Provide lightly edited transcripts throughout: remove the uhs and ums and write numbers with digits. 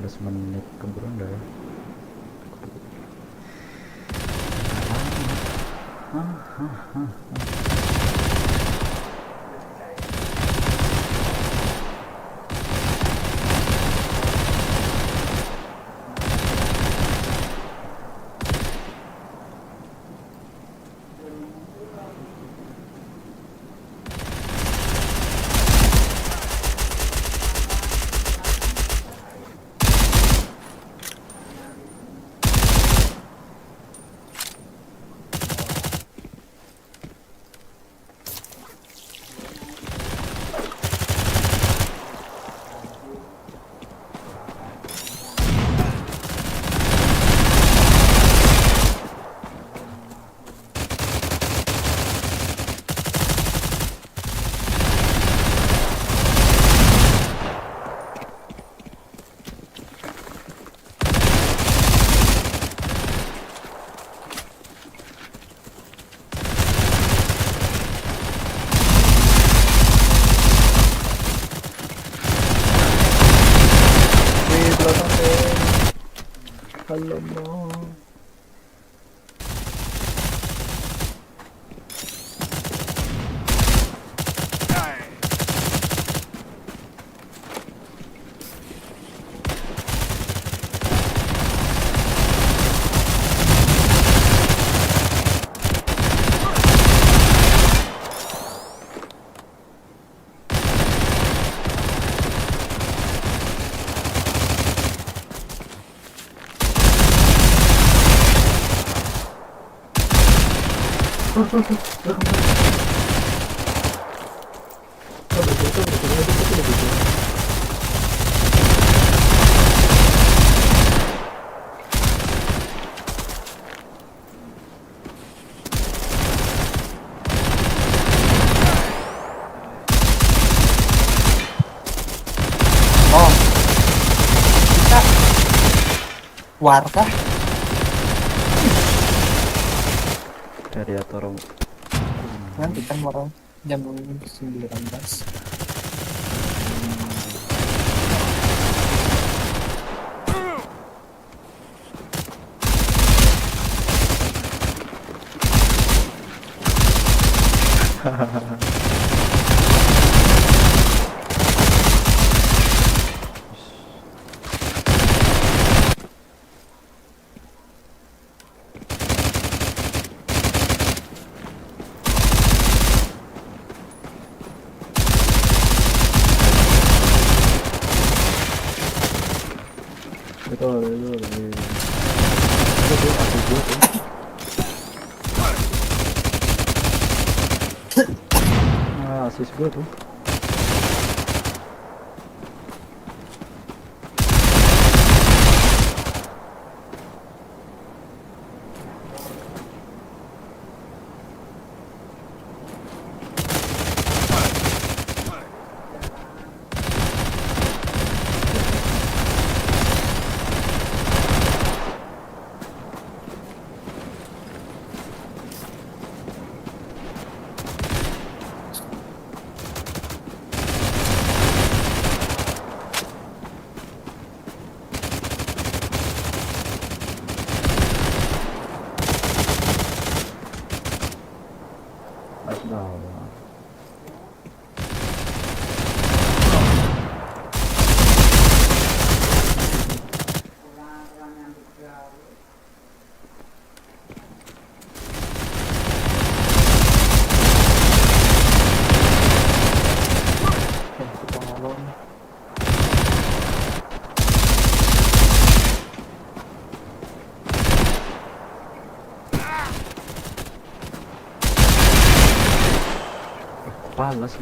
15 menit keburu dah ya. Alamak. Oh, kita warkah Radiator. nanti kan orang jam 19. Betul. Asis gue tuh. Panas.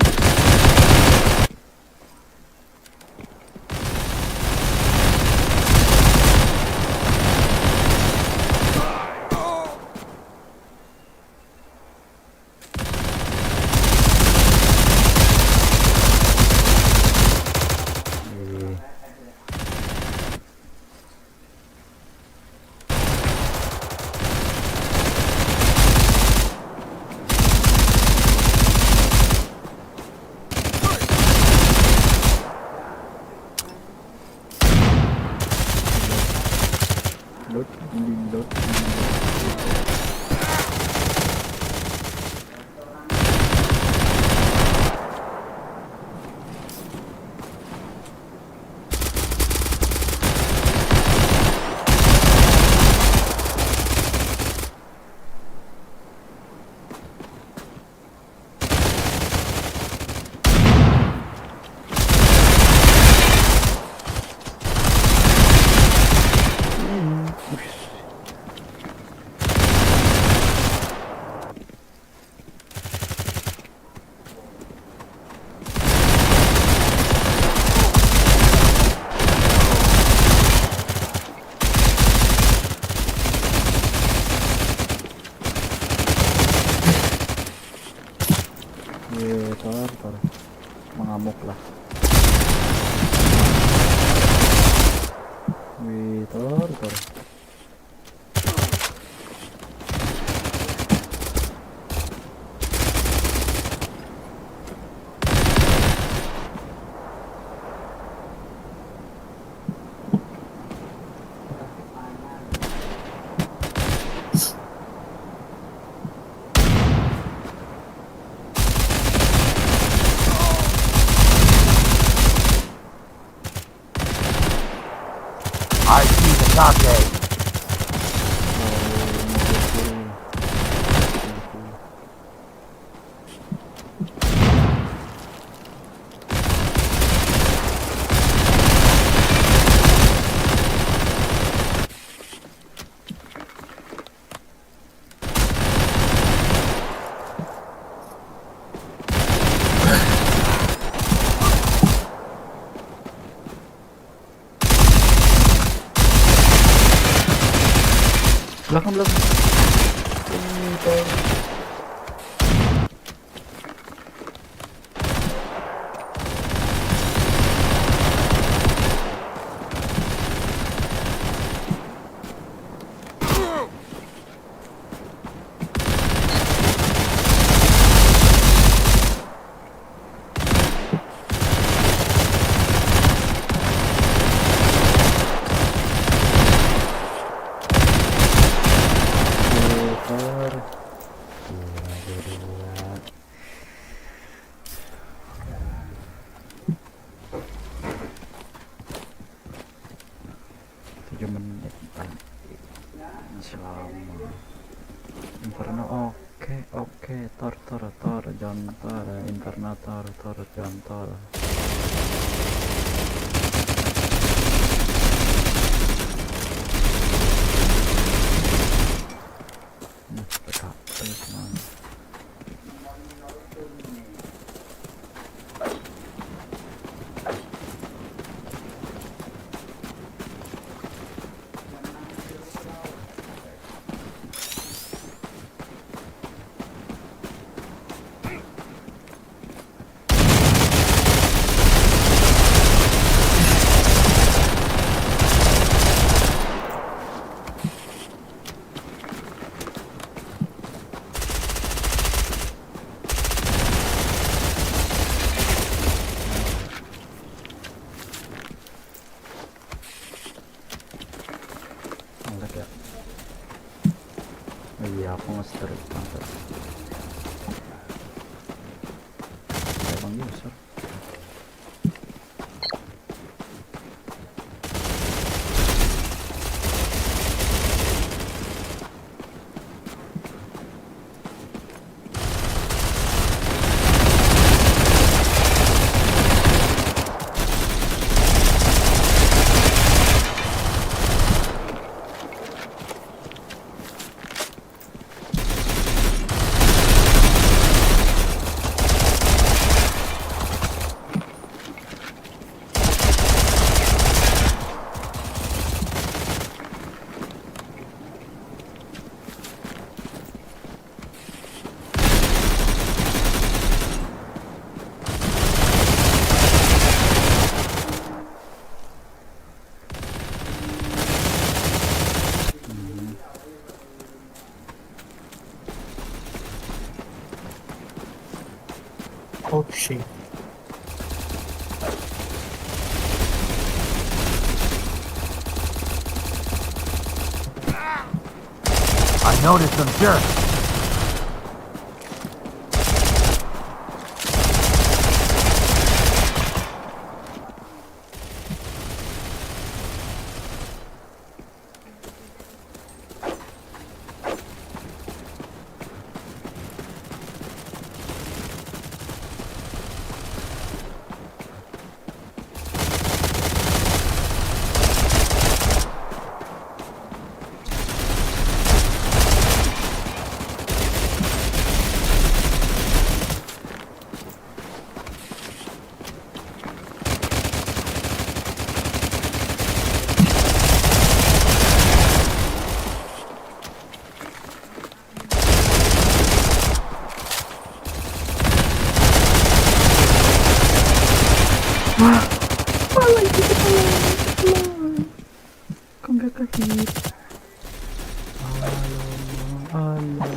tor mengamuk lah. Wih, tor I see the target. belakang. Selama Inferno. Oke, tor jantar Inferno, tor jantar. Ya. Iya, aku nge-start banget. Bang user. Oh shit. I noticed some jerks. Malah itu kepala. Kok nggak kehit? Alamak.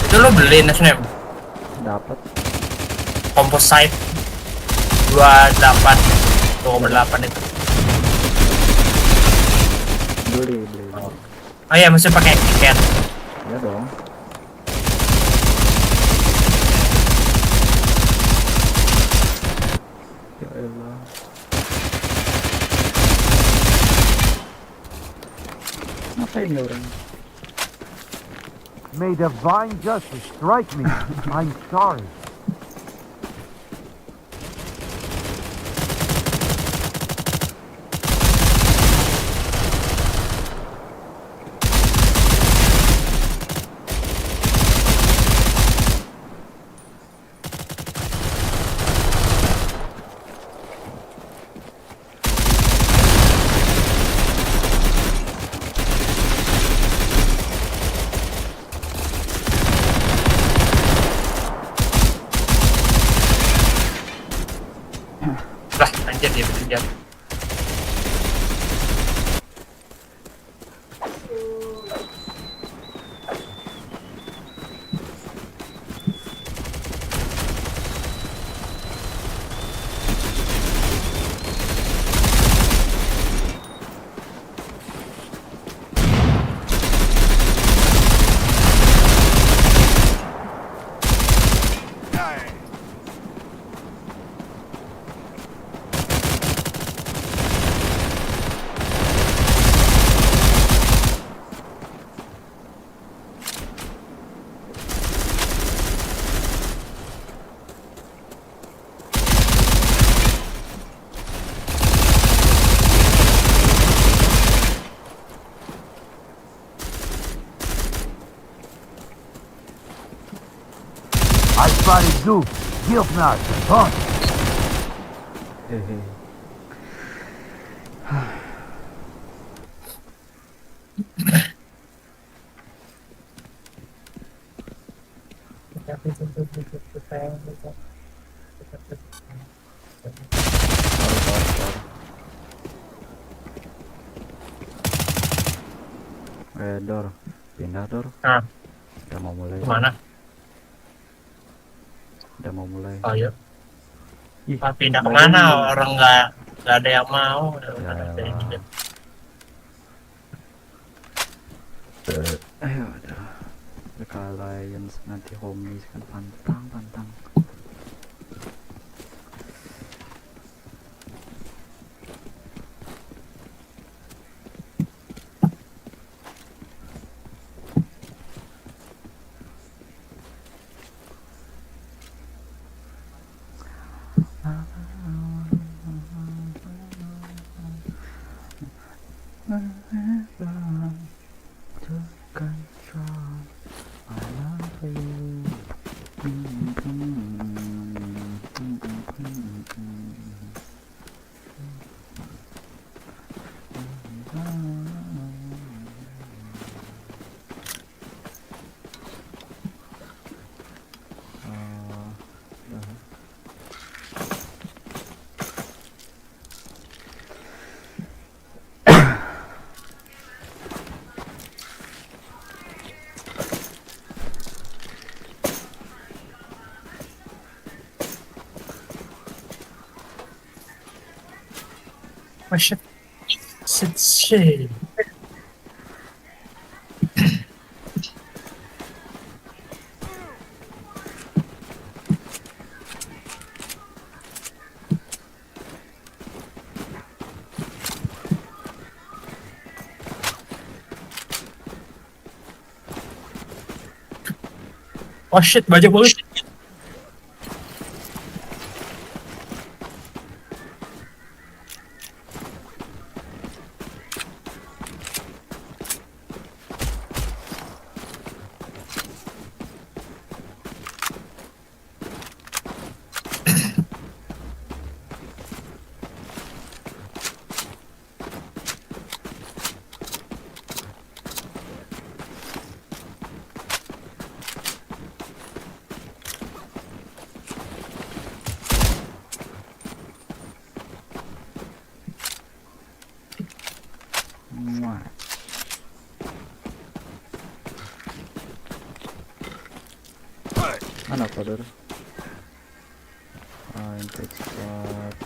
Itu lo beli Snap Dapat. composite 28 2,8 itu. Beli. Oh iya, mesti pakai tiket. Ya dong. Ya elah. Ngapain ya orang? May divine justice strike me. I'm sorry. Lah, anjir dia bekerja. I spotted Goof, Gilfnot, and Punk. Hehe. Dor, pindah Dor. Nah, Udah mau mulai. kemana? Udah mau mulai. Oh iya. Ih, Pindah mau kemana? dong. Orang nggak ada yang mau. Ya. Ayo udah. Kalian nanti homies kan pantang. Oh shit. Shit. Oh shit, banyak banget. Wah. Mana kodor? Intake squad.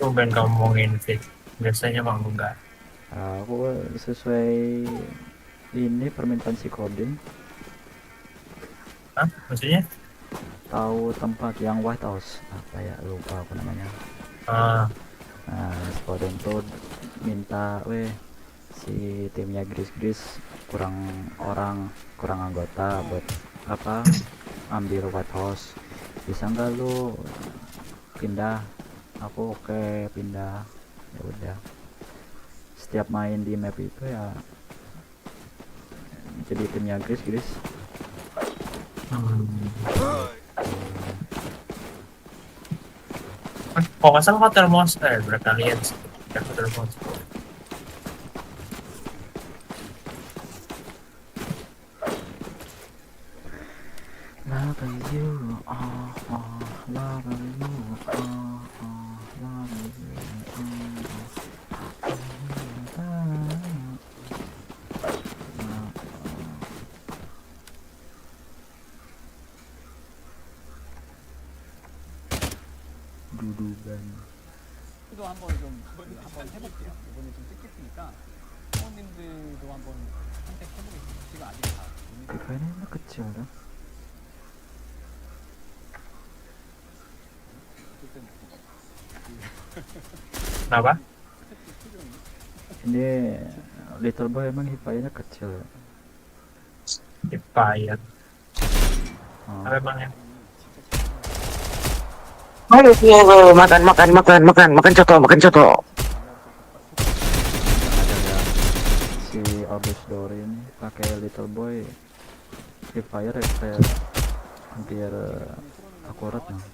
Tumben kamu ngomongin fit. Biasanya mah enggak. Aku sesuai ini permintaan si Kodin. Hah? Maksudnya? Tahu tempat yang White House apa ya, lupa aku namanya. Ah, Nah, Kodin tuh minta si timnya Gris kurang anggota buat apa ambil White House, bisa nggak lu pindah? Aku oke, pindah. Ya udah, setiap main di map itu ya jadi timnya Gris. Kok nggak salah Hotel Monster berapa kalian sih? Hotel Monster. Love you, love you, love dudugan. 도 한번 좀 한번 해볼게요. 이번에 좀 찍혔으니까 부모님들도 한번 선택해보겠습니다. 지금 아직 다 Kayaknya kecil dah. Kenapa? Ini Little Boy emang hipanya kecil. Dipayat. Oh. Apa emang ya? Ayo, makan coto. Ada si Albus Dori ini pakai Little Boy hipfire ya, kayak hampir akurat nah.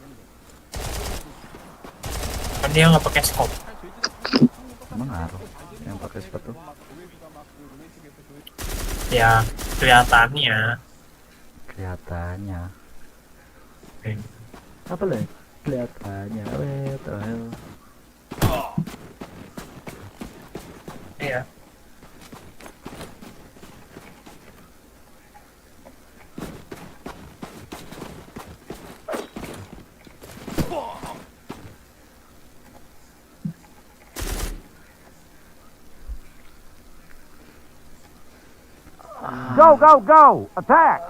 Kan dia nggak pakai scope. Emang ngaruh yang pakai sepatu? Ya kelihatannya. Oke. Apa lagi? Kelihatannya, terhel. Iya. Go! Attack!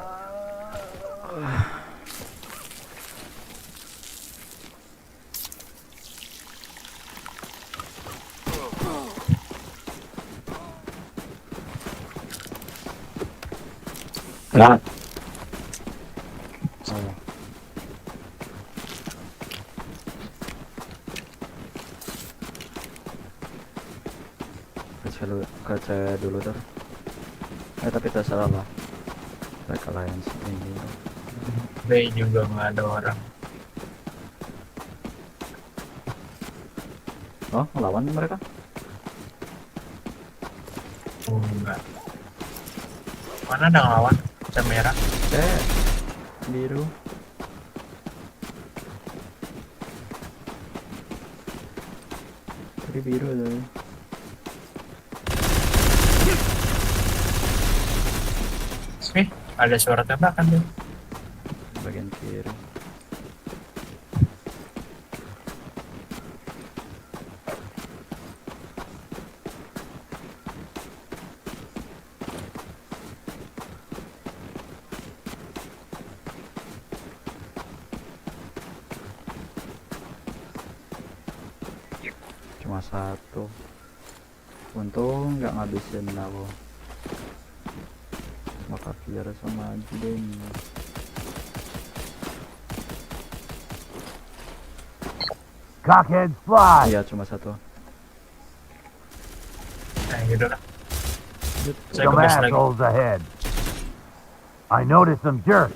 Nah, Oh. Kaca dulu tuh. Tapi terserah lah. Black Alliance ini. B juga nggak ada orang. Oh, lawan mereka? Enggak. Mana ada ngelawan? Ada merah. Biru. Tadi biru tuh. Ada suara tembakan tuh. Bagian kiri. Cuma satu. Untung nggak ngabisin aku. Maka biar sama Jideng. Cockheads fly! Iya, cuma satu. Nah, gitu lah. Saya Some kebas lagi. assholes ahead. I noticed some jerks.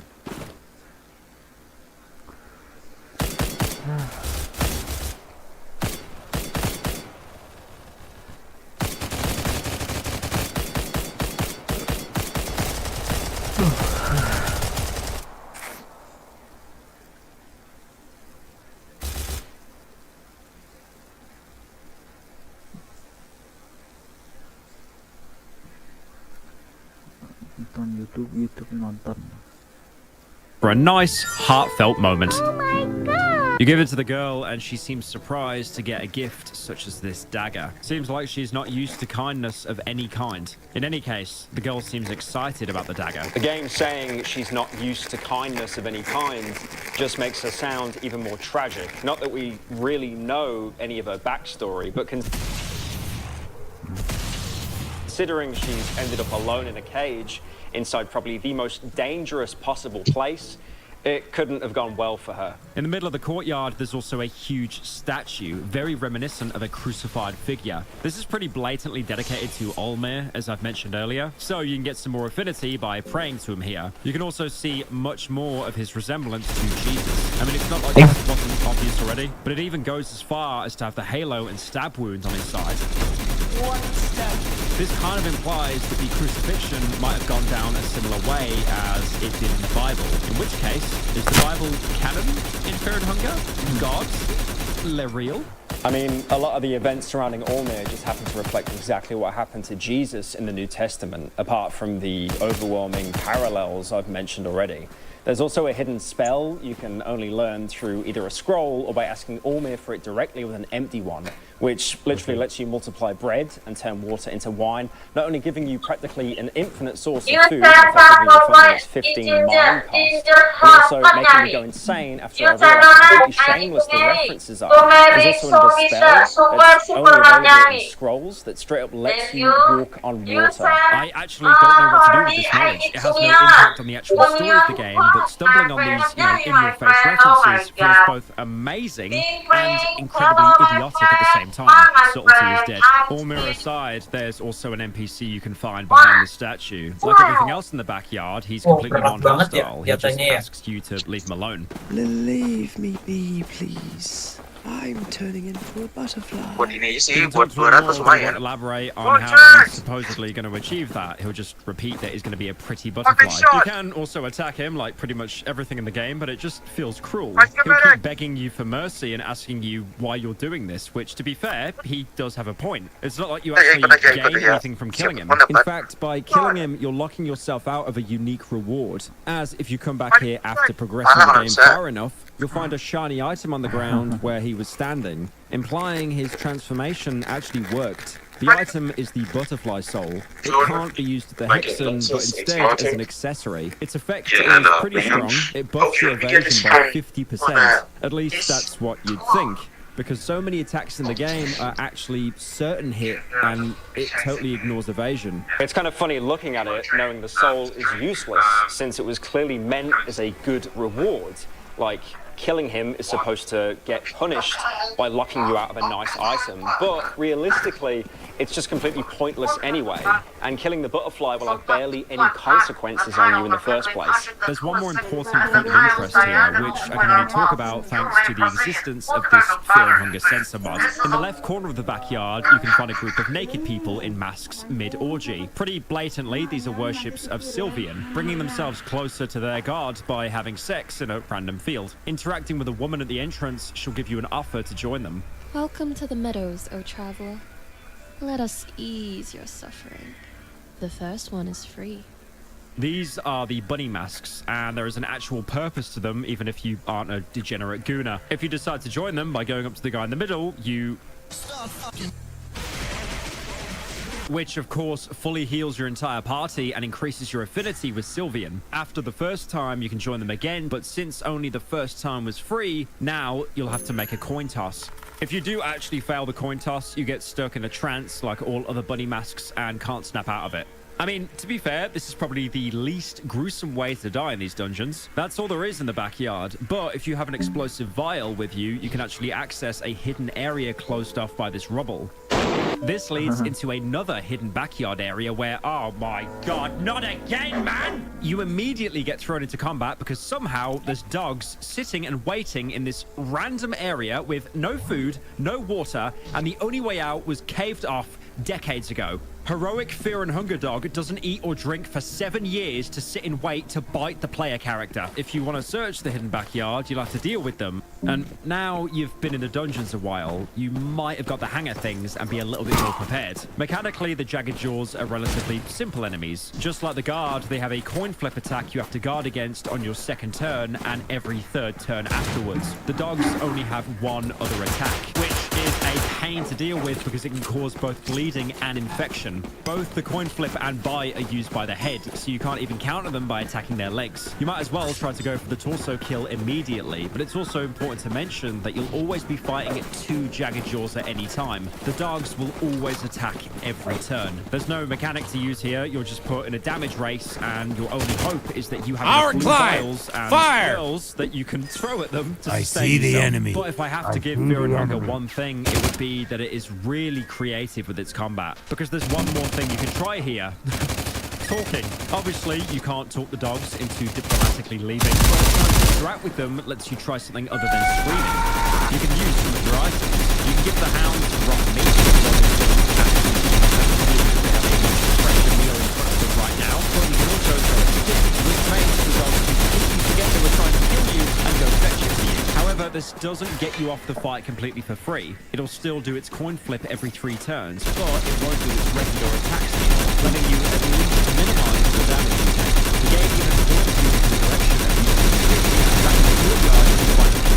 Nonton YouTube nonton. For a nice, heartfelt moment. You give it to the girl, and she seems surprised to get a gift such as this dagger. Seems like she's not used to kindness of any kind. In any case, the girl seems excited about the dagger. The game saying she's not used to kindness of any kind just makes her sound even more tragic. Not that we really know any of her backstory, but considering she's ended up alone in a cage inside probably the most dangerous possible place, it couldn't have gone well for her. In the middle of the courtyard, there's also a huge statue, very reminiscent of a crucified figure. This is pretty blatantly dedicated to Olmir, as I've mentioned earlier, so you can get some more affinity by praying to him here. You can also see much more of his resemblance to Jesus. I mean, it's not like that wasn't obvious already, but it even goes as far as to have the halo and stab wounds on his side. This kind of implies that the crucifixion might have gone down a similar way as it did in the Bible. In which case, is the Bible canon in Fear and Hunger? Gods? Le real? I mean, a lot of the events surrounding Olmir just happen to reflect exactly what happened to Jesus in the New Testament, apart from the overwhelming parallels I've mentioned already. There's also a hidden spell you can only learn through either a scroll or by asking Olmir for it directly with an empty one, which literally lets you multiply bread and turn water into wine, not only giving you practically an infinite source of food, effectively refunding its 15 mine cost, but also making me go insane after I realised how completely shameless the references are. There's also another spell that's only available in scrolls that straight up lets you walk on water. I actually don't know what to do with this knowledge. It has no impact on the actual story of the game, but stumbling on these, in-your-face references feels both amazing and incredibly idiotic at the same time. Subtlety is dead. Olmir aside, there's also an NPC you can find behind the statue. Like everything else in the backyard, he's completely non-hostile. He just asks you to leave him alone. Leave me be, please. I'm turning into a butterfly. Buat ini aja sih, He buat talks more, 200 but lumayan. won't elaborate on how he's supposedly going to achieve that. He'll just repeat that he's going to be a pretty butterfly. You can also attack him like pretty much everything in the game, but it just feels cruel. He'll keep begging you for mercy and asking you why you're doing this, which, to be fair, he does have a point. It's not like you actually gain anything from killing him. In fact, by killing him, you're locking yourself out of a unique reward. As if you come back here after progressing the game far enough, you'll find a shiny item on the ground where he was standing, implying his transformation actually worked. The item is the butterfly soul. It can't be used as the hexen, but instead as an accessory. Its effect is pretty strong. It buffs your evasion by 50%. At least that's what you'd think, because so many attacks in the game are actually certain hit, and it totally ignores evasion. It's kind of funny looking at it, knowing the soul is useless, since it was clearly meant as a good reward. Like, killing him is supposed to get punished by locking you out of a nice item, but realistically, it's just completely pointless anyway, and killing the butterfly will have barely any consequences on you in the first place. There's one more important point of interest here, which I can only talk about thanks to the existence of this Fear and Hunger sensor mod. In the left corner of the backyard, you can find a group of naked people in masks mid-orgy. Pretty blatantly, these are worships of Sylvian, bringing themselves closer to their god by having sex in a random field. Interacting with a woman at the entrance, she'll give you an offer to join them. Welcome to the meadows, O traveler. Let us ease your suffering. The first one is free. These are the bunny masks, and there is an actual purpose to them, even if you aren't a degenerate gooner. If you decide to join them by going up to the guy in the middle, you... which, of course, fully heals your entire party and increases your affinity with Sylvian. After the first time, you can join them again, but since only the first time was free, now you'll have to make a coin toss. If you do actually fail the coin toss, you get stuck in a trance like all other bunny masks and can't snap out of it. I mean, to be fair, this is probably the least gruesome way to die in these dungeons. That's all there is in the backyard. But if you have an explosive vial with you, you can actually access a hidden area closed off by this rubble. This leads into another hidden backyard area where, oh my god, not again, man! You immediately get thrown into combat because somehow there's dogs sitting and waiting in this random area with no food, no water, and the only way out was caved off decades ago. Heroic Fear and Hunger Dog doesn't eat or drink for 7 years to sit and wait to bite the player character. If you want to search the hidden backyard, you'll have to deal with them. And now you've been in the dungeons a while, you might have got the hang of things and be a little bit more prepared. Mechanically, the Jagged Jaws are relatively simple enemies. Just like the guard, they have a coin flip attack you have to guard against on your second turn and every third turn afterwards. The dogs only have one other attack, which is a pain to deal with because it can cause both bleeding and infection. Both the coin flip and bite are used by the head, so you can't even counter them by attacking their legs. You might as well try to go for the torso kill immediately, but it's also important to mention that you'll always be fighting 2 Jagged Jaws at any time. The dogs will always attack every turn. There's no mechanic to use here, you're just put in a damage race, and your only hope is that you have enough vials and spells that you can throw at them to sustain yourself. But if I have to give Fear and Hunger one thing, it would be that it is really creative with its combat, because there's one more thing you can try here. Talking. Obviously, you can't talk the dogs into diplomatically leaving, but trying to interact with them lets you try something other than screaming. You can use some of your items. You can give the hounds rotten meat meal in front of them right now, but you can also throw a stick, which makes the dogs completely forget they were trying to kill you and go fetch it for you. However, this doesn't get you off the fight completely for free. It'll still do its coin flip every 3 turns, but it won't do its regular attack steal, letting you at least minimize the damage you take. The game even points you in the direction of you attacking the courtyard and fighting.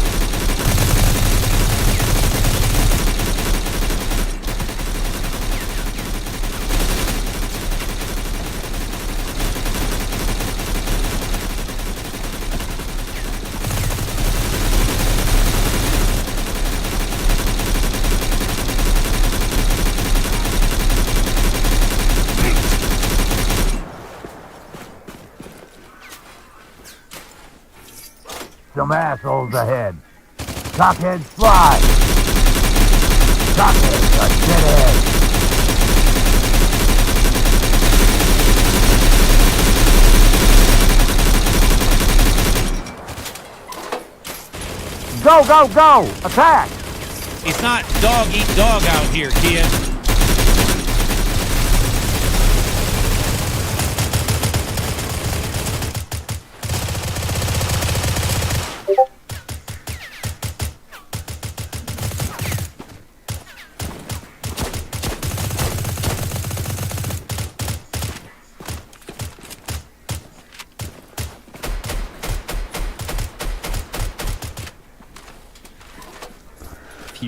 Some assholes ahead. Cockheads fly! Cockheads are dead ahead. Go, go, go! Attack! It's not dog eat dog out here, kid.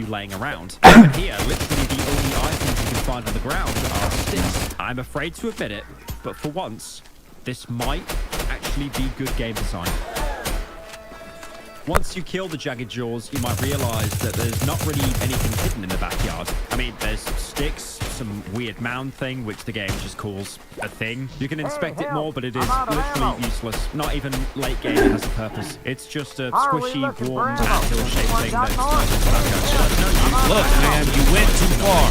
Laying around. But here, literally the only items you can find on the ground are sticks. I'm afraid to admit it, but for once, this might actually be good game design. Once you kill the Jagged Jaws, you might realize that there's not really anything hidden in the backyard. I mean, there's sticks, some weird mound thing, which the game just calls a thing. You can inspect it more, but it is literally useless. Not even late game has a purpose. It's just a squishy, warm, anthill-shaped thing that's Look, man, you went too far.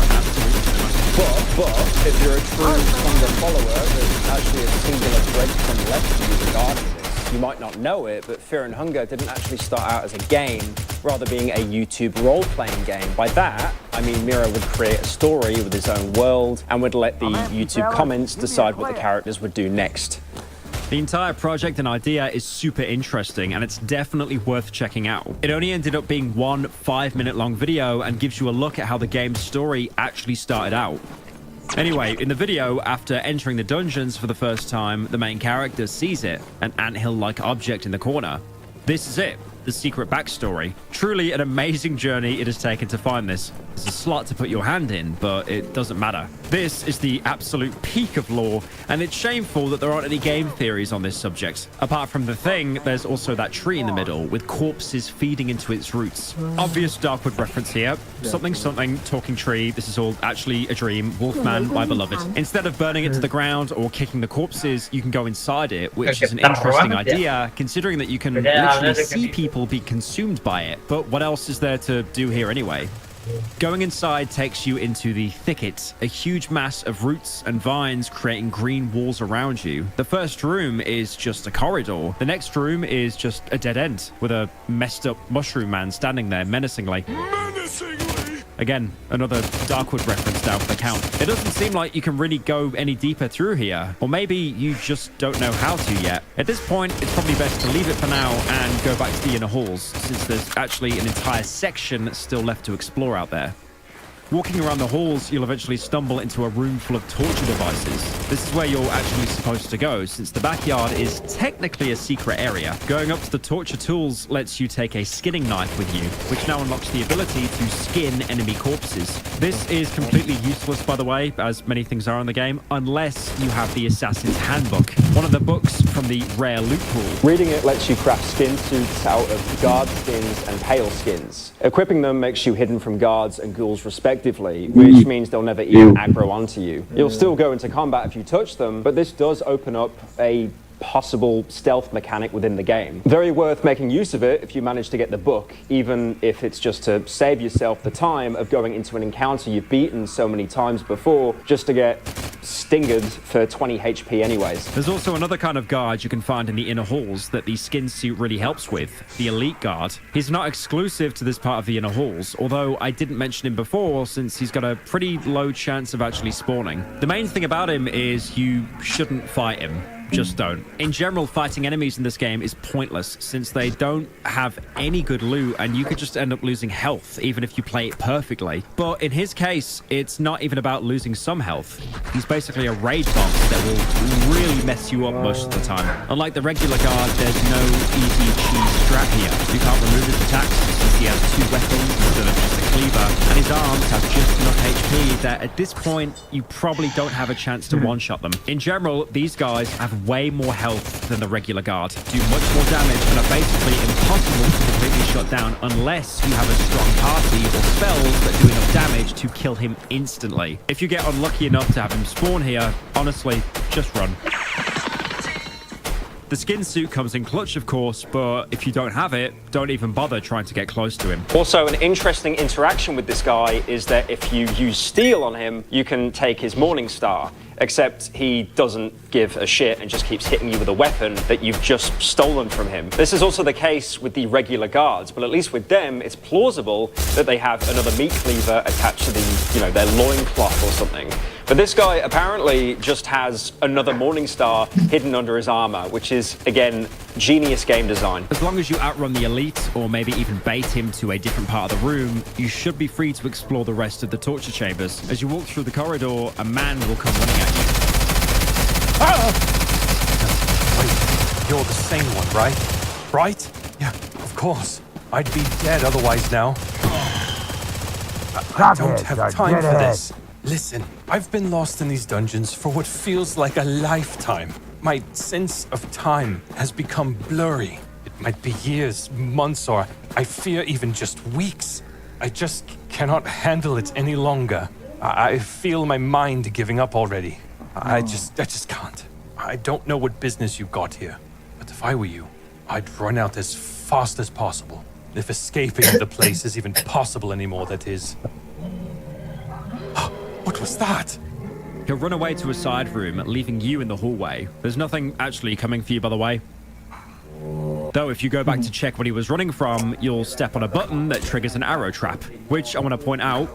But if you're a true Hunger follower, there's actually a singular breadcrumb left for you regarding this. You might not know it, but Fear and Hunger didn't actually start out as a game, rather being a YouTube role-playing game. By that, I mean Miro would create a story with his own world and would let the YouTube comments decide what the characters would do next. The entire project and idea is super interesting, and it's definitely worth checking out. It only ended up being one 5-minute long video and gives you a look at how the game's story actually started out. Anyway, in the video, after entering the dungeons for the first time, the main character sees it, an anthill-like object in the corner. This is it. the secret backstory. Truly an amazing journey it has taken to find this. It's a slot to put your hand in, but it doesn't matter. This is the absolute peak of lore, and it's shameful that there aren't any game theories on this subject. Apart from the thing, there's also that tree in the middle with corpses feeding into its roots. Obvious Darkwood reference here. Something, talking tree. This is all actually a dream. Wolfman, my beloved. Instead of burning it to the ground or kicking the corpses, you can go inside it, which is an interesting idea, considering that you can literally see people be consumed by it. But what else is there to do here anyway? Going inside takes you into the thicket, a huge mass of roots and vines creating green walls around you. The first room is just a corridor. The next room is just a dead end with a messed up mushroom man standing there menacingly. Again, another Darkwood reference down for the count. It doesn't seem like you can really go any deeper through here, or maybe you just don't know how to yet. At this point, it's probably best to leave it for now and go back to the inner halls, since there's actually an entire section that's still left to explore out there. Walking around the halls, you'll eventually stumble into a room full of torture devices. This is where you're actually supposed to go, since the backyard is technically a secret area. Going up to the torture tools lets you take a skinning knife with you, which now unlocks the ability to skin enemy corpses. This is completely useless, by the way, as many things are in the game, unless you have the Assassin's Handbook, one of the books from the rare loot pool. Reading it lets you craft skin suits out of guard skins and pale skins. Equipping them makes you hidden from guards and ghouls respectively, which means they'll never even aggro onto you. You'll still go into combat if you touch them, but this does open up a possible stealth mechanic within the game. Very worth making use of it if you manage to get the book, even if it's just to save yourself the time of going into an encounter you've beaten so many times before just to get stingered for 20 HP anyways. There's also another kind of guard you can find in the inner halls that the skin suit really helps with, the elite guard. He's not exclusive to this part of the inner halls, although I didn't mention him before since he's got a pretty low chance of actually spawning. The main thing about him is you shouldn't fight him. Just don't. In general, fighting enemies in this game is pointless since they don't have any good loot and you could just end up losing health even if you play it perfectly. But in his case, it's not even about losing some health. He's basically a raid boss that will really mess you up most of the time. Unlike the regular guard, there's no easy cheese strat here. You can't remove his attacks since he has two weapons instead of just a cleaver, and his arms have just enough HP that at this point, you probably don't have a chance to one-shot them. In general, these guys have way more health than the regular guard, do much more damage, and are basically impossible to completely shut down unless you have a strong party or spells that do enough damage to kill him instantly. If you get unlucky enough to have him spawn here, honestly, just run. The skin suit comes in clutch, of course, but if you don't have it, don't even bother trying to get close to him. Also, an interesting interaction with this guy is that if you use steel on him, you can take his Morning Star, except he doesn't give a shit and just keeps hitting you with a weapon that you've just stolen from him. This is also the case with the regular guards, but at least with them, it's plausible that they have another meat cleaver attached to the, their loincloth or something. But this guy apparently just has another Morning Star hidden under his armor, which is, again, genius game design. As long as you outrun the elite, or maybe even bait him to a different part of the room, you should be free to explore the rest of the torture chambers. As you walk through the corridor, a man will come running at you. Wait, you're the same one, right? Right? Yeah, of course. I'd be dead otherwise now. I don't have time for this. Listen, I've been lost in these dungeons for what feels like a lifetime. My sense of time has become blurry. It might be years, months, or I fear even just weeks. I just cannot handle it any longer. I feel my mind giving up already. I just can't. I don't know what business you got here, but if I were you, I'd run out as fast as possible. If escaping the place is even possible anymore, that is. What was that? He'll run away to a side room, leaving you in the hallway. There's nothing actually coming for you, by the way. Though if you go back to check what he was running from, you'll step on a button that triggers an arrow trap, which I want to point out,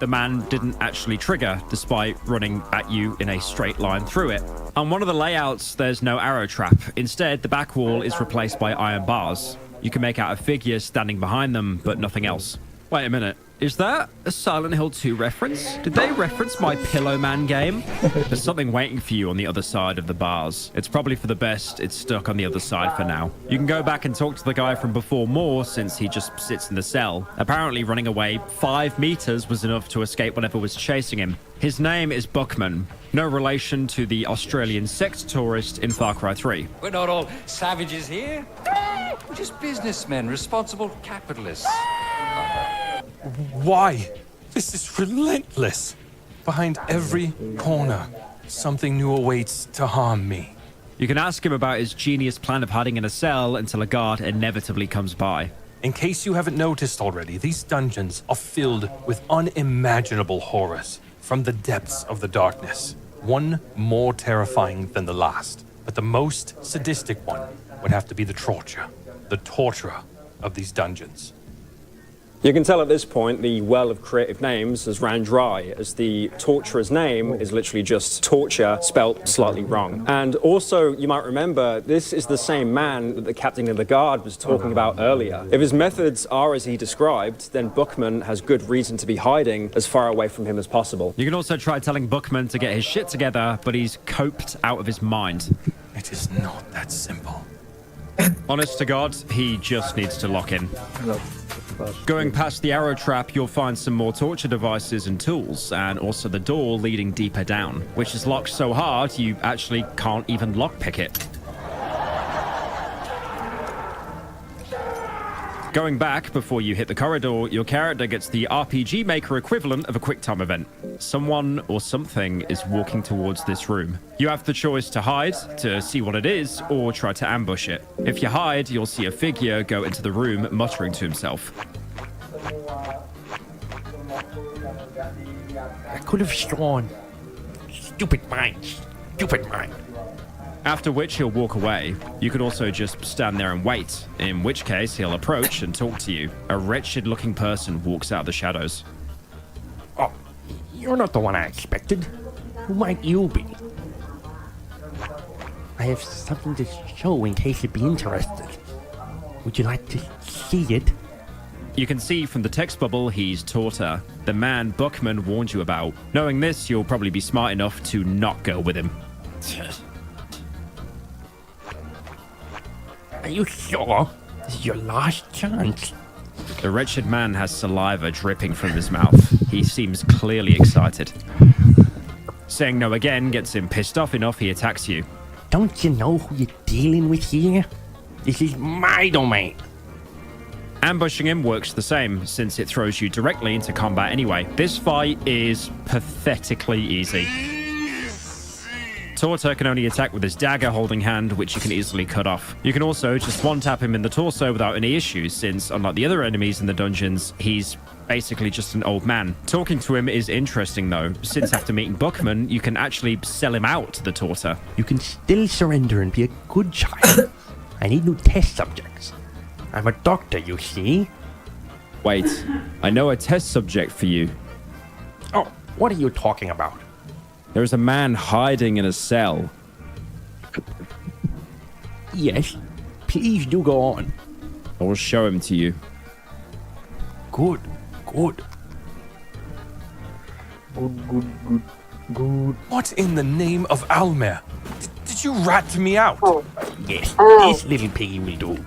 the man didn't actually trigger despite running at you in a straight line through it. On one of the layouts, there's no arrow trap. Instead, the back wall is replaced by iron bars. You can make out a figure standing behind them, but nothing else. Wait a minute. Is that a Silent Hill 2 reference? Did they reference my Pillow Man game? There's something waiting for you on the other side of the bars. It's probably for the best it's stuck on the other side for now. You can go back and talk to the guy from before more, since he just sits in the cell. Apparently running away 5 meters was enough to escape whatever was chasing him. His name is Buckman. No relation to the Australian sex tourist in Far Cry 3. We're not all savages here. We're just businessmen, responsible capitalists. Why? This is relentless. Behind every corner, something new awaits to harm me. You can ask him about his genius plan of hiding in a cell until a guard inevitably comes by. In case you haven't noticed already, these dungeons are filled with unimaginable horrors from the depths of the darkness. One more terrifying than the last. But the most sadistic one would have to be the torturer of these dungeons. You can tell at this point the well of creative names has ran dry, as the torturer's name is literally just torture spelt slightly wrong. And also, you might remember, this is the same man that the captain of the guard was talking about earlier. If his methods are as he described, then Buckman has good reason to be hiding as far away from him as possible. You can also try telling Buckman to get his shit together, but he's coped out of his mind. It is not that simple. Honest to God, he just needs to lock in. Going past the arrow trap, you'll find some more torture devices and tools, and also the door leading deeper down, which is locked so hard you actually can't even lockpick it. Going back before you hit the corridor, your character gets the RPG Maker equivalent of a QuickTime event. Someone or something is walking towards this room. You have the choice to hide, to see what it is, or try to ambush it. If you hide, you'll see a figure go into the room muttering to himself. I could have sworn. Stupid mind. Stupid mind. After which he'll walk away. You could also just stand there and wait, in which case he'll approach and talk to you. A wretched-looking person walks out of the shadows. Oh, you're not the one I expected. Who might you be? I have something to show in case you'd be interested. Would you like to see it? You can see from the text bubble he's Torta, the man Buckman warned you about. Knowing this, you'll probably be smart enough to not go with him. Are you sure? This is your last chance. The wretched man has saliva dripping from his mouth. He seems clearly excited. Saying no again gets him pissed off enough he attacks you. Don't you know who you're dealing with here? This is my domain. Ambushing him works the same, since it throws you directly into combat anyway. This fight is pathetically easy. Torta can only attack with his dagger holding hand, which you can easily cut off. You can also just one-tap him in the torso without any issues, since, unlike the other enemies in the dungeons, he's basically just an old man. Talking to him is interesting, though, since after meeting Buckman, you can actually sell him out to the Torta. You can still surrender and be a good child. I need new test subjects. I'm a doctor, you see. Wait, I know a test subject for you. Oh, what are you talking about? There's a man hiding in a cell. Yes, please do go on. I will show him to you. Good, good. Good. What in the name of Almer? Did you rat me out? Yes, this little piggy will do.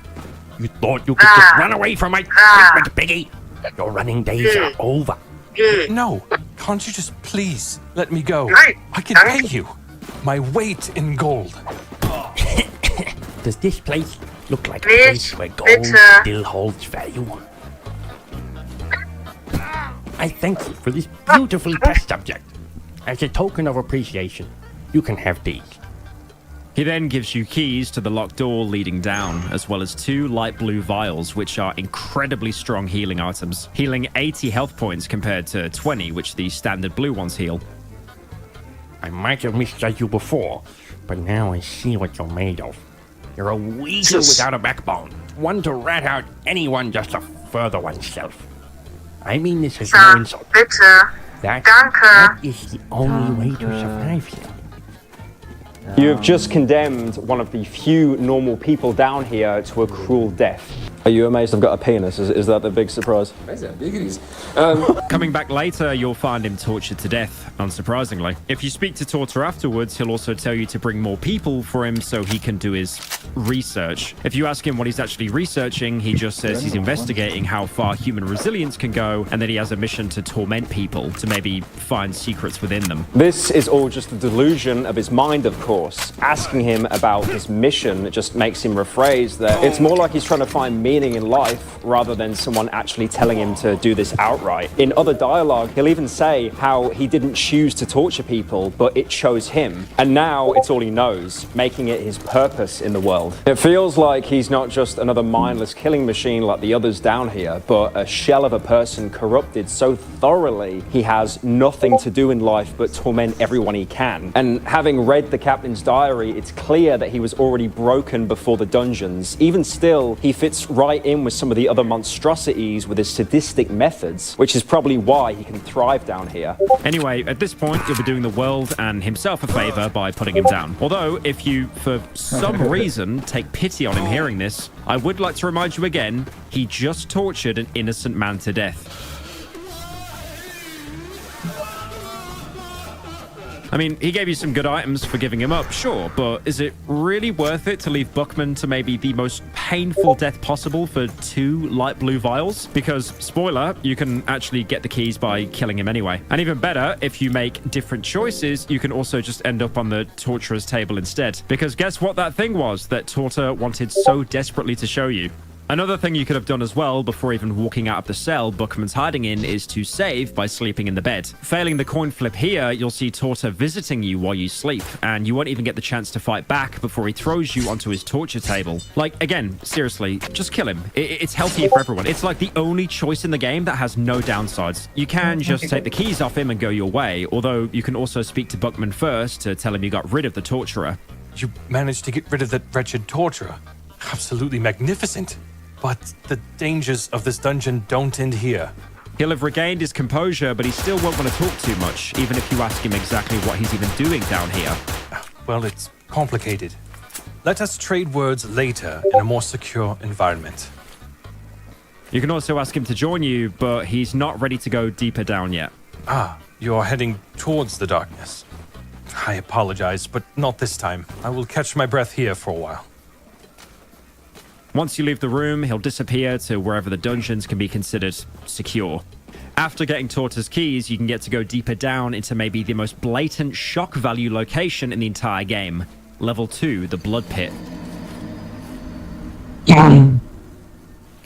You thought you could just run away from my treatment, piggy? Your running days are over. No, can't you just please let me go? I can pay you my weight in gold. Does this place look like a place where gold still holds value? I thank you for this beautiful test subject. As a token of appreciation, you can have these. He then gives you keys to the locked door leading down, as well as 2 light blue vials, which are incredibly strong healing items, healing 80 health points compared to 20, which the standard blue ones heal. I might have misjudged you before, but now I see what you're made of. You're a weasel without a backbone, one to rat out anyone just to further oneself. I mean this as no insult. That is the only way to survive here. You have just condemned one of the few normal people down here to a cruel death. Are you amazed I've got a penis? Is that the big surprise? Coming back later, you'll find him tortured to death, unsurprisingly. If you speak to Torta afterwards, he'll also tell you to bring more people for him so he can do his research. If you ask him what he's actually researching, he just says he's investigating how far human resilience can go, and that he has a mission to torment people to maybe find secrets within them. This is all just a delusion of his mind, of course. Asking him about his mission just makes him rephrase that it's more like he's trying to find meaning in life rather than someone actually telling him to do this outright. In other dialogue, he'll even say how he didn't choose to torture people, but it chose him. And now it's all he knows, making it his purpose in the world. It feels like he's not just another mindless killing machine like the others down here, but a shell of a person corrupted so thoroughly he has nothing to do in life but torment everyone he can. And having read the captain's diary, it's clear that he was already broken before the dungeons. Even still, he fits right in with some of the other monstrosities with his sadistic methods, which is probably why he can thrive down here. Anyway, at this point, you'll be doing the world and himself a favor by putting him down. Although, if you, for some reason, take pity on him hearing this, I would like to remind you again, he just tortured an innocent man to death. I mean, he gave you some good items for giving him up, sure, but is it really worth it to leave Buckman to maybe the most painful death possible for 2 light blue vials? Because, spoiler, you can actually get the keys by killing him anyway. And even better, if you make different choices, you can also just end up on the torturer's table instead. Because guess what that thing was that Torta wanted so desperately to show you? Another thing you could have done as well before even walking out of the cell Buckman's hiding in is to save by sleeping in the bed. Failing the coin flip here, you'll see Torta visiting you while you sleep, and you won't even get the chance to fight back before he throws you onto his torture table. Like, again, seriously, just kill him. It's healthier for everyone. It's like the only choice in the game that has no downsides. You can just take the keys off him and go your way, although you can also speak to Buckman first to tell him you got rid of the torturer. You managed to get rid of that wretched torturer. Absolutely magnificent. But the dangers of this dungeon don't end here. He'll have regained his composure, but he still won't want to talk too much, even if you ask him exactly what he's even doing down here. Well, it's complicated. Let us trade words later in a more secure environment. You can also ask him to join you, but he's not ready to go deeper down yet. Ah, you're heading towards the darkness. I apologize, but not this time. I will catch my breath here for a while. Once you leave the room, he'll disappear to wherever the dungeons can be considered secure. After getting Torta's keys, you can get to go deeper down into maybe the most blatant shock value location in the entire game. Level 2, the Blood Pit.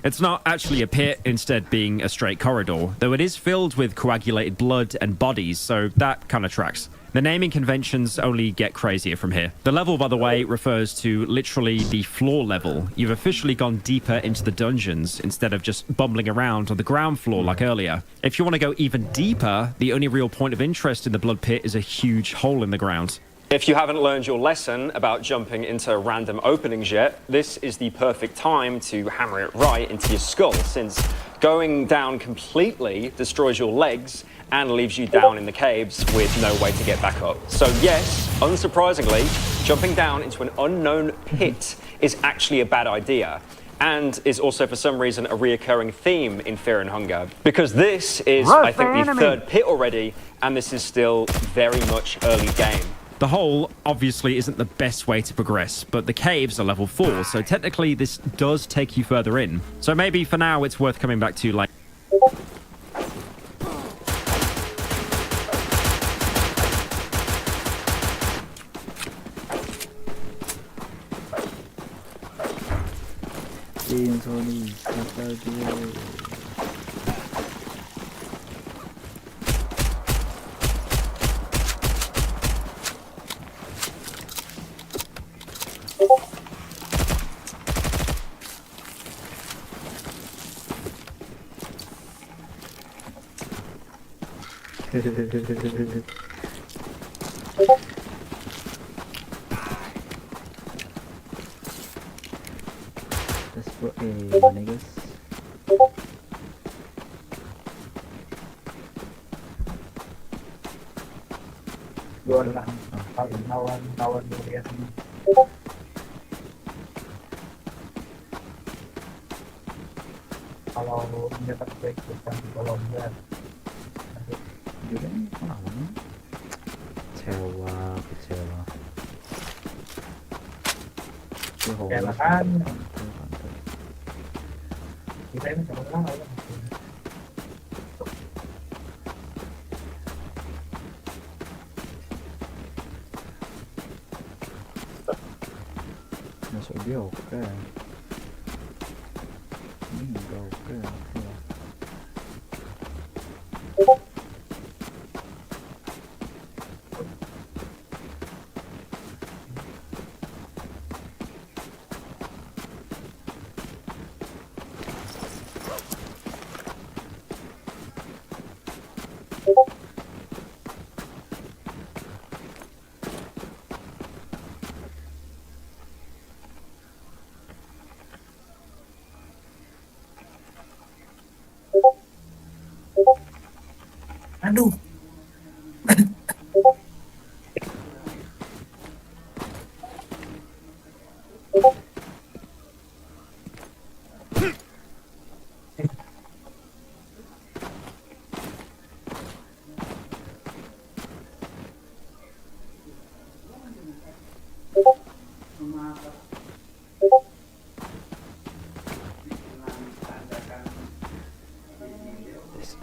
It's not actually a pit, instead being a straight corridor, though it is filled with coagulated blood and bodies, so that kind of tracks. The naming conventions only get crazier from here. The level, by the way, refers to literally the floor level. You've officially gone deeper into the dungeons instead of just bumbling around on the ground floor like earlier. If you want to go even deeper, the only real point of interest in the Blood Pit is a huge hole in the ground. If you haven't learned your lesson about jumping into random openings yet, this is the perfect time to hammer it right into your skull, since going down completely destroys your legs and leaves you down in the caves with no way to get back up. So yes, unsurprisingly, jumping down into an unknown pit is actually a bad idea, and is also for some reason a reoccurring theme in Fear and Hunger, because this is, I think, the 3rd pit already, and this is still very much early game. The hole obviously isn't the best way to progress, but the caves are level 4, so technically this does take you further in. So maybe for now it's worth coming back to like... Let's put a niggas. Tawan kalau mendapat keikutkan di Colombia. Juga ini lawan. Kecewa. Ya kan. Kita ini sama-sama ya. Masuk dia oke. Ini enggak oke. Aduh.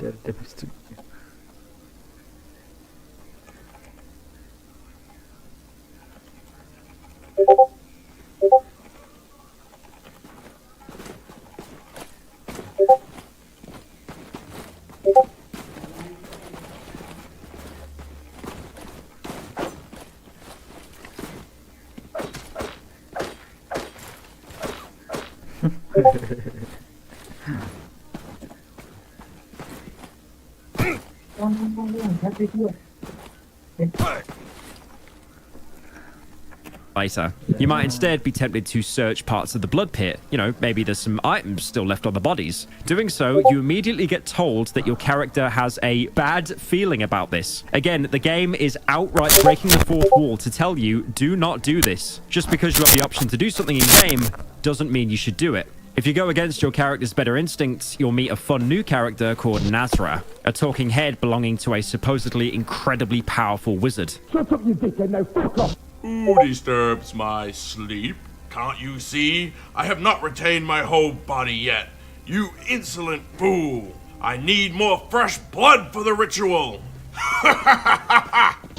Dari damage to Later. You might instead be tempted to search parts of the blood pit. You know, maybe there's some items still left on the bodies. Doing so, you immediately get told that your character has a bad feeling about this. Again, the game is outright breaking the fourth wall to tell you, do not do this. Just because you have the option to do something in-game doesn't mean you should do it. If you go against your character's better instincts, you'll meet a fun new character called Nazra, a talking head belonging to a supposedly incredibly powerful wizard. Shut up, you dickhead, now fuck off! Who disturbs my sleep? Can't you see? I have not retained my whole body yet. You insolent fool! I need more fresh blood for the ritual!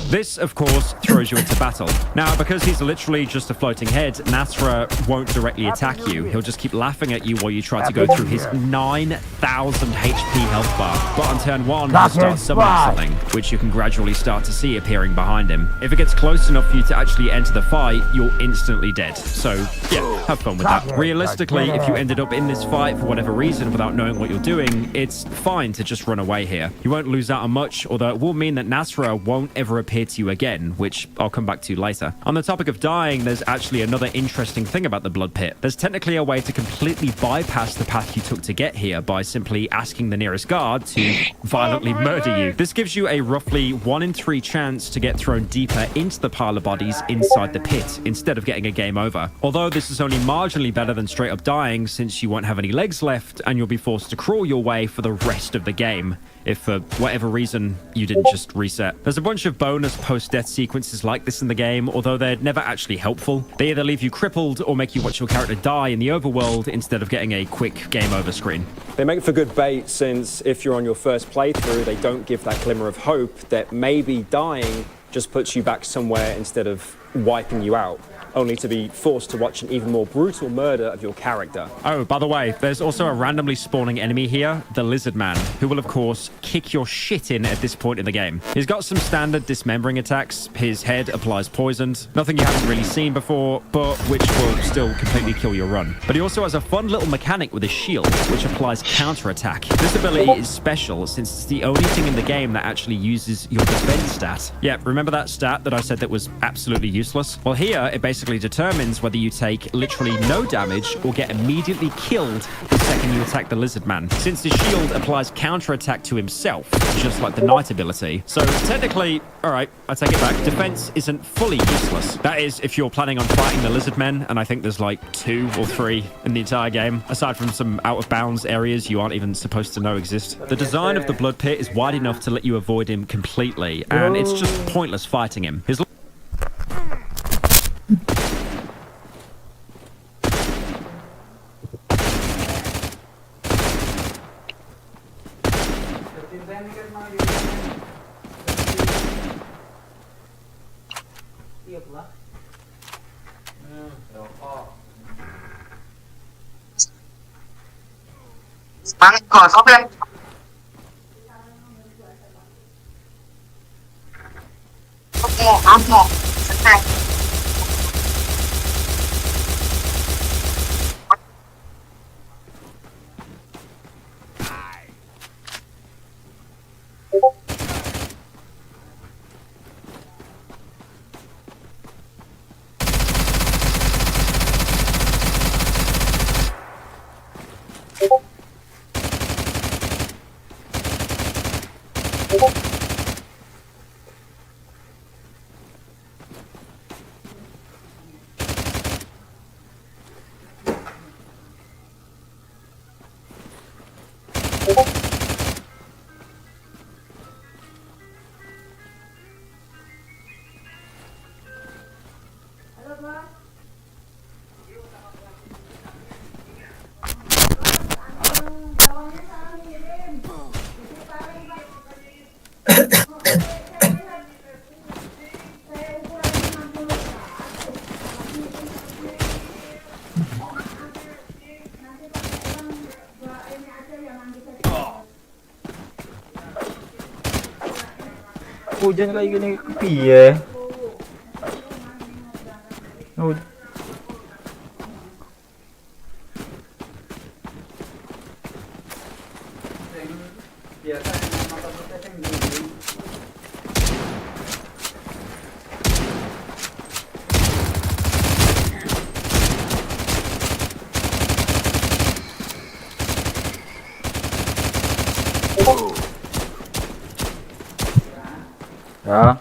This, of course, throws you into battle. Now, because he's literally just a floating head, Nasra won't directly attack you. He'll just keep laughing at you while you try to go through his 9,000 HP health bar. But on turn 1, he'll start summoning something, which you can gradually start to see appearing behind him. If it gets close enough for you to actually enter the fight, you're instantly dead. So, yeah, have fun with that. Realistically, if you ended up in this fight for whatever reason without knowing what you're doing, it's fine to just run away here. You won't lose out on much, although it will mean that Nasra won't ever appear to you again, which I'll come back to later. On the topic of dying, there's actually another interesting thing about the blood pit. There's technically a way to completely bypass the path you took to get here by simply asking the nearest guard to violently murder you. This gives you a roughly 1 in 3 chance to get thrown deeper into the pile of bodies inside the pit instead of getting a game over. Although this is only marginally better than straight up dying, since you won't have any legs left and you'll be forced to crawl your way for the rest of the game if for whatever reason you didn't just reset. There's a bunch of bonus post-death sequences like this in the game, although they're never actually helpful. They either leave you crippled or make you watch your character die in the overworld instead of getting a quick game over screen. They make for good bait, since if you're on your first playthrough, they don't give that glimmer of hope that maybe dying just puts you back somewhere instead of wiping you out, only to be forced to watch an even more brutal murder of your character. Oh, by the way, there's also a randomly spawning enemy here, the Lizard Man, who will of course kick your shit in at this point in the game. He's got some standard dismembering attacks. His head applies poisoned, nothing you haven't really seen before, but which will still completely kill your run. But he also has a fun little mechanic with his shield, which applies counter-attack. This ability is special since it's the only thing in the game that actually uses your defense stat. Yeah, remember that stat that I said that was absolutely useless? Well, here it basically basically determines whether you take literally no damage or get immediately killed the second you attack the lizard man, since the shield applies counterattack to himself, just like the knight ability. So technically, alright, I take it back, defense isn't fully useless. That is, if you're planning on fighting the lizard men, and I think there's like 2 or 3 in the entire game, aside from some out-of-bounds areas you aren't even supposed to know exist. The design of the blood pit is wide enough to let you avoid him completely, and it's just pointless fighting him. His Bang, kok, sobek. Ammo. Attack. Hujan kayak gini piye? Ya.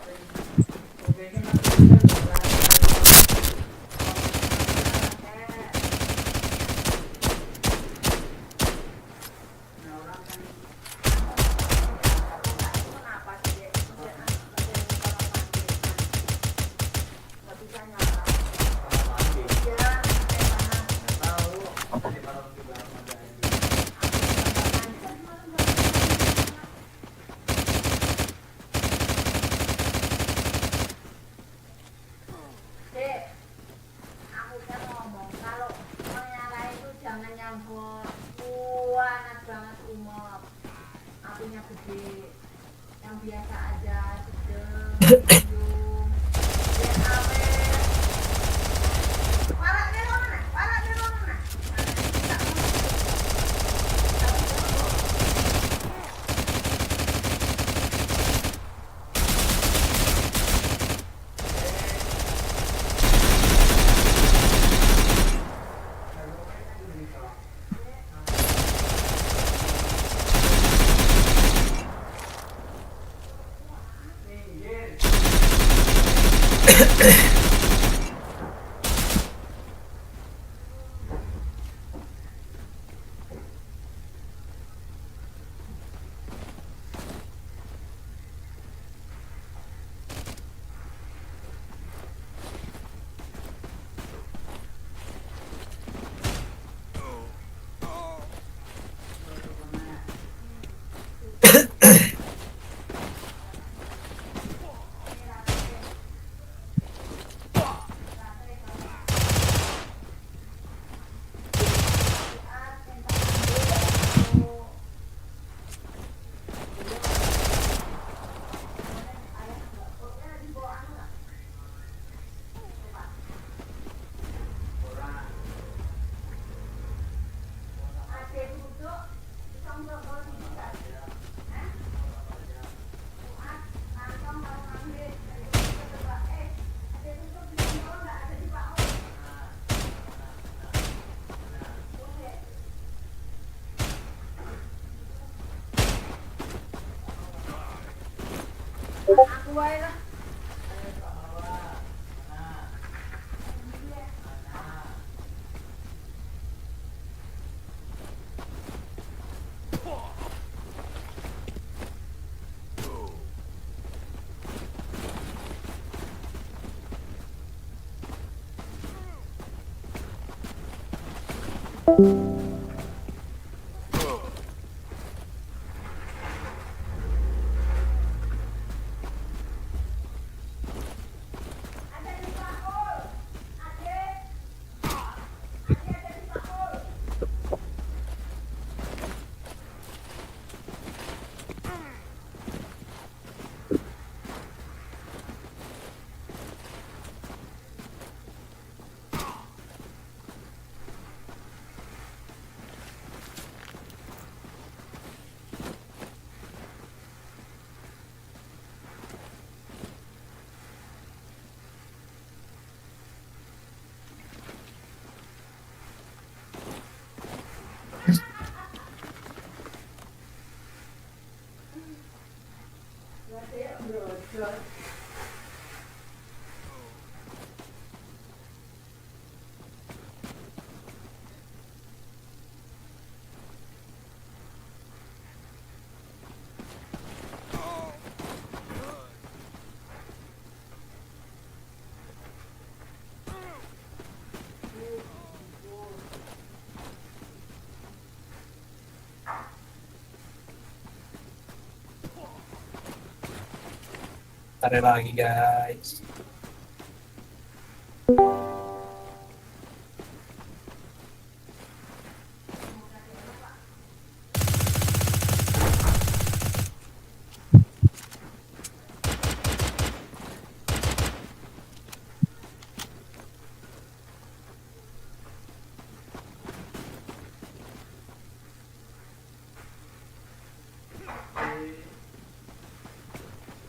Tarik lagi guys.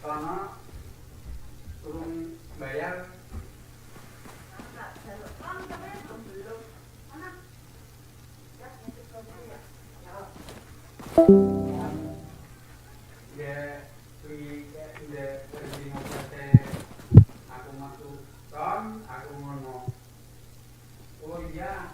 Karena turun bayar aku masuk ton, aku ngomong, oh iya,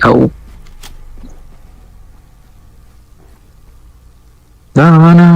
Oh. No, no.